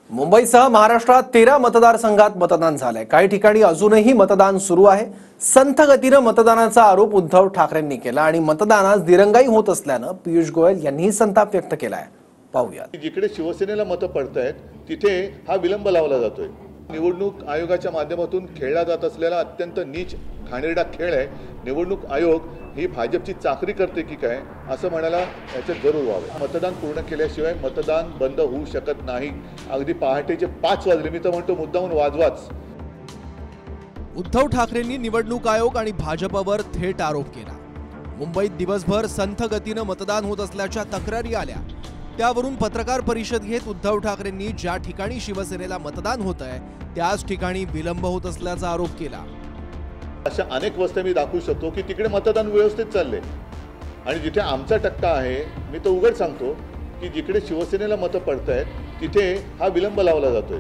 मुंबईसह महाराष्ट्रात 13 मतदारसंघात मतदान झालंय। काही ठिकाणी अजूनही मतदान सुरू आहे। संथ गतीने मतदानाचा आरोप उद्धव ठाकरेंनी केला आणि मतदानास दिरंगाई होत असल्यानं पियुष गोयल यांनीही संताप व्यक्त केलाय। पाहूया। जिकडे शिवसेनेला मतं पडतायत तिथे हा विलंब लावला जातोय। निवडणूक आयोगाच्या माध्यमातून खेळला जात असलेला अत्यंत नीच घाणेरडा खेळ आहे। निवडणूक आयोग ही भाजपची चाकरी करते की काय असं म्हणायला याच्यात जरूर व्हावे। मतदान पूर्ण केल्याशिवाय मतदान बंद होऊ शकत नाही। अगदी पहाटेचे 5 वाजले, मी तर म्हणतो मुद्दामून वाजवाच। उद्धव ठाकरेंनी निवडणूक आयोग आणि भाजपवर थेट आरोप केला। मुंबईत दिवसभर संथ गतीने मतदान होत असल्याच्या तक्रारी आल्या। त्यावरून पत्रकार परिषद घेत उद्धव ठाकरेंनी ज्या ठिकाणी शिवसेनेला मतदान होतंय त्याच ठिकाणी विलंब होत असल्याचा आरोप केला। अशा अनेक वस्त्या मी दाखवू शकतो की तिकडे मतदान व्यवस्थित चालले आणि जिथे आमचा टक्का आहे, मी तर उघड सांगतो की जिकडे शिवसेनेला मतं पडतायत तिथे हा विलंब लावला जातोय।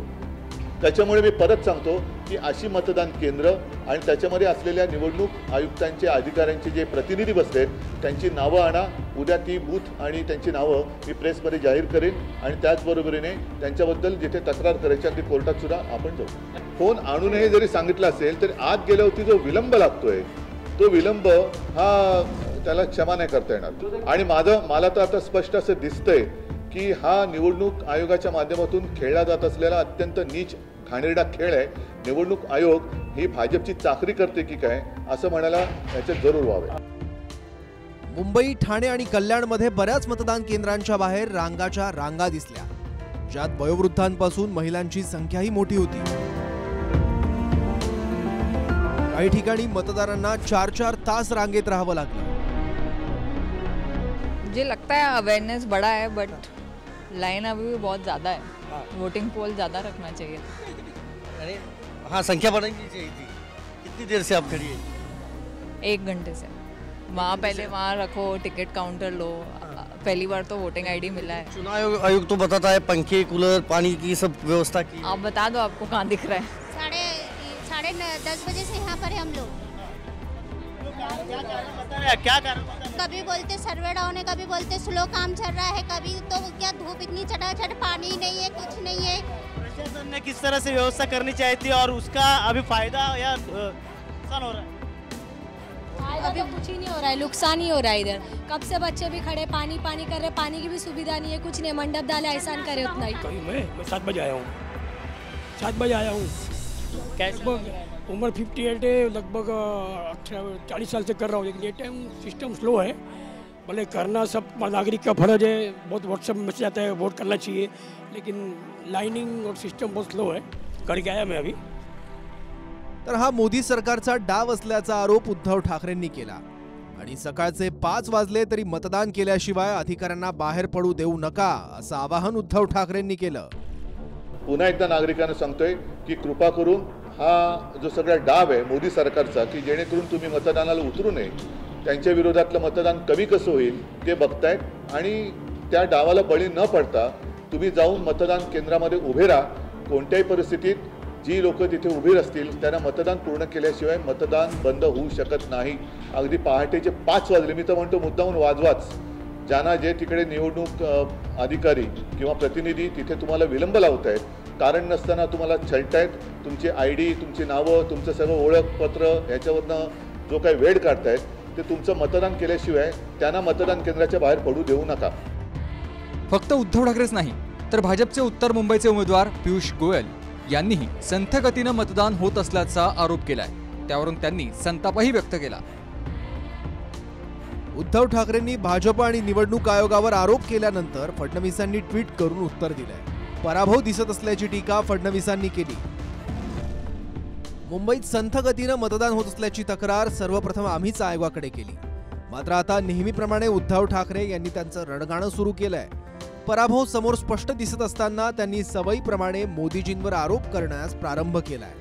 त्याच्यामुळे मी परत सांगतो की अशी मतदान केंद्र आणि त्याच्यामध्ये असलेल्या निवडणूक आयुक्तांचे अधिकाऱ्यांचे जे प्रतिनिधी बसलेत त्यांची नावं आणा। उद्या ती बूथ आणि त्यांची नावं मी प्रेसमध्ये जाहीर करेन आणि त्याचबरोबरीने त्यांच्याबद्दल जिथे तक्रार करायची अगदी कोर्टात सुद्धा आपण जाऊ। फोन आणूनही जरी सांगितलं असेल तरी आत गेल्यावरती जो विलंब लागतोय तो विलंब हा त्याला क्षमा नाही करता येणार। आणि मला तर आता स्पष्ट असं दिसतंय की हा निवडणूक आयोगाच्या माध्यमातून खेळला जात असलेला अत्यंत नीच घाणेरडा खेळ आहे। निवडणूक आयोग ही भाजपची चाकरी करते की काय असं म्हणायला याच्यात जरूर व्हावे। मुंबई, ठाणे आणि कल्याणमध्ये बऱ्याच मतदान केंद्रांच्या बाहेर रांगाच्या रांगा दिसल्या, ज्यात वयोवृद्धांपासून महिलांची संख्याही मोठी होती। काही ठिकाणी मतदारांना 4-4 तास रांगेत राहावं लागलं। मुझे लगता है अवेयरनेस बड़ा है, बट लाइन अभी भी बहुत ज़्यादा है। वोटिंग पोल ज़्यादा रखना चाहिए। अरे हाँ, संख्या बढ़ानी चाहिए थी। कितनी देर से आप खड़ी है? 1 घंटे से वहाँ पहले वहाँ रखो, टिकट काउंटर लो। पहली बार तो वोटिंग आईडी मिला है। चुनाव आयोग तो बताता है पंखे, कूलर, पानी की सब व्यवस्था की। आप बता दो आपको कहाँ दिख रहा है। साढ़े 10 बजे से यहाँ पर है हम लोग। क्या कारण? कभी बोलते सर्वे डाउन है, कभी बोलते स्लो काम चल रहा है, कभी तो क्या धूप इतनी चटाचट, पानी नहीं है, कुछ नहीं है। प्रशासन ने किस तरह से व्यवस्था करनी चाहिए थी और उसका अभी फायदा या नुकसान हो रहा है? अभी कुछ ही नहीं हो रहा है, नुकसान ही हो रहा है। इधर कब से बच्चे भी खड़े पानी कर रहे, पानी की भी सुविधा नहीं है, कुछ नहीं। मंडप डाले, एहसान करे उतना ही। मैं 7 बजे आया हूँ। 7 बजे आया हूँ। कैसे? उम्र 58 है, लगभग 40 साल से कर रहा हूँ, लेकिन ये टाइम सिस्टम स्लो है। भले करना सब नागरिक का फर्ज है, बहुत व्हाट्सएप मैसेज आता है वोट करना चाहिए, लेकिन लाइनिंग और सिस्टम बहुत स्लो है। करके आया मैं अभी। तर हा मोदी सरकारचा डाव असल्याचा आरोप उद्धव ठाकरेंनी केला आणि सकाळचे 5 वाजले तरी मतदान केल्याशिवाय अधिकाऱ्यांना बाहेर पडू देऊ नका असं आवाहन उद्धव ठाकरेंनी केलं। पुन्हा एकदा नागरिकांना सांगतोय की कृपा करून हा जो सगळा डाव आहे मोदी सरकारचा की जेणेकरून तुम्ही मतदानाला उतरू नये, त्यांच्या विरोधातलं मतदान कमी कसं होईल ते बघतायत आणि त्या डावाला बळी न पडता तुम्ही जाऊन मतदान केंद्रामध्ये उभे राहा। कोणत्याही परिस्थितीत जी लोक तिथे उभी असतील त्यांना मतदान पूर्ण केल्याशिवाय मतदान बंद होऊ शकत नाही। अगदी पहाटेचे 5 वाजले, मी तर म्हणतो मुद्दामून वाजवाच। ज्यांना जे तिकडे निवडणूक अधिकारी किंवा प्रतिनिधी तिथे तुम्हाला विलंब लावतायत, कारण नसताना तुम्हाला छळतायत, तुमची आयडी, तुमची नावं, तुमचं सगळं ओळखपत्र याच्यावरनं जो काही वेळ काढतायत ते तुमचं मतदान केल्याशिवाय त्यांना मतदान केंद्राच्या बाहेर पडू देऊ नका। फक्त उद्धव ठाकरेच नाही तर भाजपचे उत्तर मुंबईचे उमेदवार पियुष गोयल यांनीही संथ गतीने मतदान होत असल्याचा आरोप केलाय। त्यावरून त्यांनी संतापही व्यक्त केला। उद्धव ठाकरेंनी भाजप आणि निवडणूक आयोगावर आरोप केल्यानंतर फडणवीसांनी ट्विट करून उत्तर दिलंय। पराभव दिसत असल्याची टीका फडणवीसांनी केली। मुंबईत संथ गतीने मतदान होत असल्याची तक्रार सर्वप्रथम आम्हीच आयोगाकडे केली, मात्र आता नेहमीप्रमाणे उद्धव ठाकरे यांनी त्यांचं रणगाणं सुरू केलंय। पराभव समोर स्पष्ट दिसत असताना त्यांनी सवयीप्रमाणे मोदीजींवर आरोप करण्यास प्रारंभ केलाय।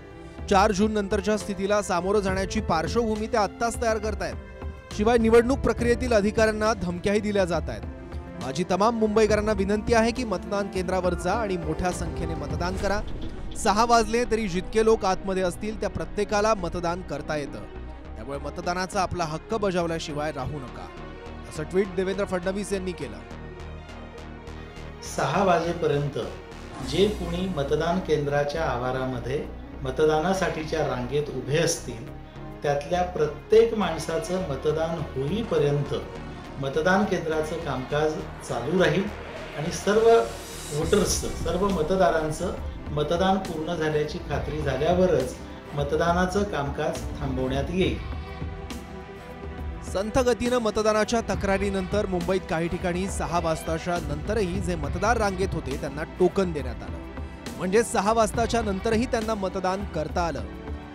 4 जून नंतरच्या स्थितीला सामोरं जाण्याची पार्श्वभूमी ते आत्ताच तयार करतायत। शिवाय निवडणूक प्रक्रियेतील अधिकाऱ्यांना धमक्याही दिल्या जात आहेत। माझी तमाम मुंबईकरांना विनंती आहे की मतदान केंद्रावर जा आणि मोठ्या संख्येने मतदान करा। 6 वाजले तरी जितके लोक आतमध्ये असतील त्या प्रत्येकाला मतदान करता येतं, त्यामुळे मतदानाचा आपला हक्क बजावल्याशिवाय राहू नका, असं ट्विट देवेंद्र फडणवीस यांनी केलं। 6 वाजेपर्यंत जे कोणी मतदान केंद्राच्या आवारामध्ये मतदानासाठीच्या रांगेत उभे असतील त्यातल्या प्रत्येक माणसाचं मतदान होईपर्यंत मतदान केंद्राचं कामकाज चालू राहील आणि सर्व वोटर्सचं, सर्व मतदारांचं मतदान पूर्ण झाल्याची खात्री झाल्यावरच मतदानाचं कामकाज थांबवण्यात येईल. संथ गतीनं मतदानाच्या तक्रारीनंतर मुंबईत काही ठिकाणी 6 वाजताच्या नंतरही जे मतदार रांगेत होते त्यांना टोकन देण्यात आलं. म्हणजे 6 वाजताच्या नंतरही त्यांना मतदान करता आलं.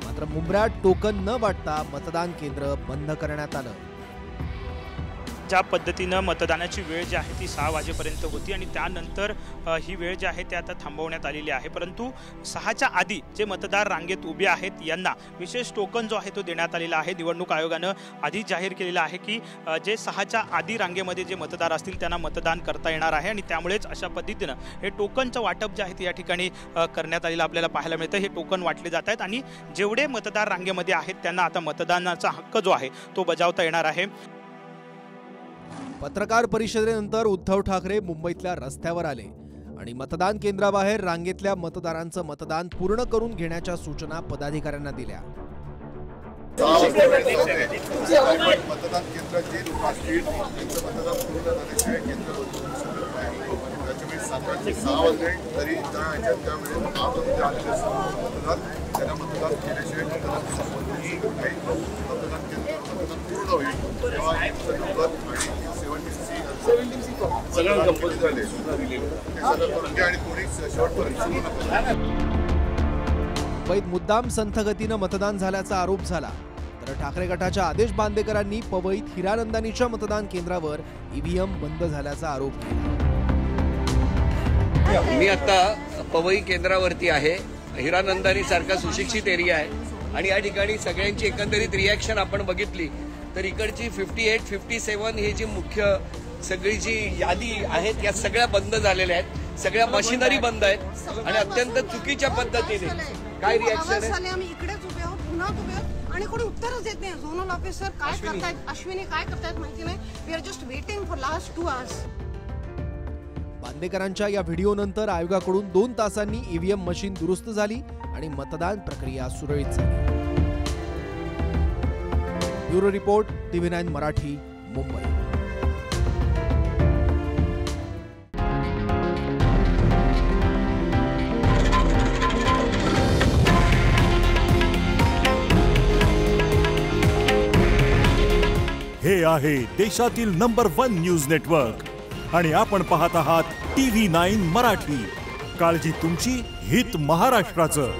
मात्र मुंबऱ्यात टोकन न वाटता मतदान केंद्र बंद करण्यात आलं. ज्या पद्धतीनं मतदानाची वेळ जी आहे ती 6 वाजेपर्यंत होती आणि त्यानंतर ही वेळ जी आहे ती आता थांबवण्यात आलेली आहे. परंतु 6च्या आधी जे मतदार रांगेत उभे आहेत यांना विशेष टोकन जो आहे तो देण्यात आलेला आहे. निवडणूक आयोगानं आधी जाहीर केलेलं आहे की जे 6च्या आधी रांगेमध्ये जे मतदार असतील त्यांना मतदान करता येणार आहे आणि त्यामुळेच अशा पद्धतीनं हे टोकनचं वाटप जे आहे ते या ठिकाणी करण्यात आलेलं आपल्याला पाहायला मिळतं. हे टोकन वाटले जात आहेत आणि जेवढे मतदार रांगेमध्ये आहेत त्यांना आता मतदानाचा हक्क जो आहे तो बजावता येणार आहे. पत्रकार परिषदेनंतर उद्धव ठाकरे मुंबईतल्या रस्त्यावर आले आणि मतदान केंद्राबाहेर रांगेतल्या मतदारांचं मतदान पूर्ण करून घेण्याच्या सूचना पदाधिकाऱ्यांना दिल्या. मतदान केंद्रात जे लोक असतील त्यांचं मतदान पूर्ण झाल्याशिवाय केंद्र त्याच्यामुळे 6 वाजले तरी त्यावेळेस आतमध्ये आलेले मतदार त्यांना मतदान केल्याशिवाय मतदान संबंधी काही मतदान केंद्र मतदान पूर्ण होईल तेव्हा सगळं कंपोज झाले सगळं करून घ्या आणि कोणी शेवटपर्यंत सुरू नका. मुंबईत मुद्दाम संथ गतीनं मतदान झाल्याचा आरोप झाला तर ठाकरे गटाच्या आदेश बांदेकरांनी पवईत हिरानंदानीच्या मतदान केंद्रावर ईव्हीएम बंद झाल्याचा आरोप केला. मी आता पवई केंद्रावरती आहे. हिरानंदानी सारखा सुशिक्षित एरिया आहे आणि या ठिकाणी सगळ्यांची एकंदरीत रिॲक्शन आपण बघितली तर इकडची 58, 57 ही जी मुख्य सगळी जी यादी आहेत या सगळ्या बंद झालेल्या आहेत. सगळ्या मशिनरी बंद आहेत आणि अत्यंत चुकीच्या पद्धतीने काय रिॲक्शन आहे. आम्ही इकडेच उभे आहोत, पुन्हा उभे आहोत आणि कोणी उत्तरच देत नाही. झोनल ऑफिसर काय करतायत, अश्विनी काय करतायत माहिती नाही. We are just waiting for last 2 hours. बांदेकरांच्या या व्हिडिओनंतर आयोगाकडून 2 तासांनी ईव्हीएम मशीन दुरुस्त झाली आणि मतदान प्रक्रिया सुरळीत झाली. Bureau report, TV9 Marathi, Mumbai. हे आहे देशातील नंबर 1 न्यूज नेटवर्क आणि आपण पाहत आहात TV9 मराठी. काळजी तुमची, हित महाराष्ट्राचं.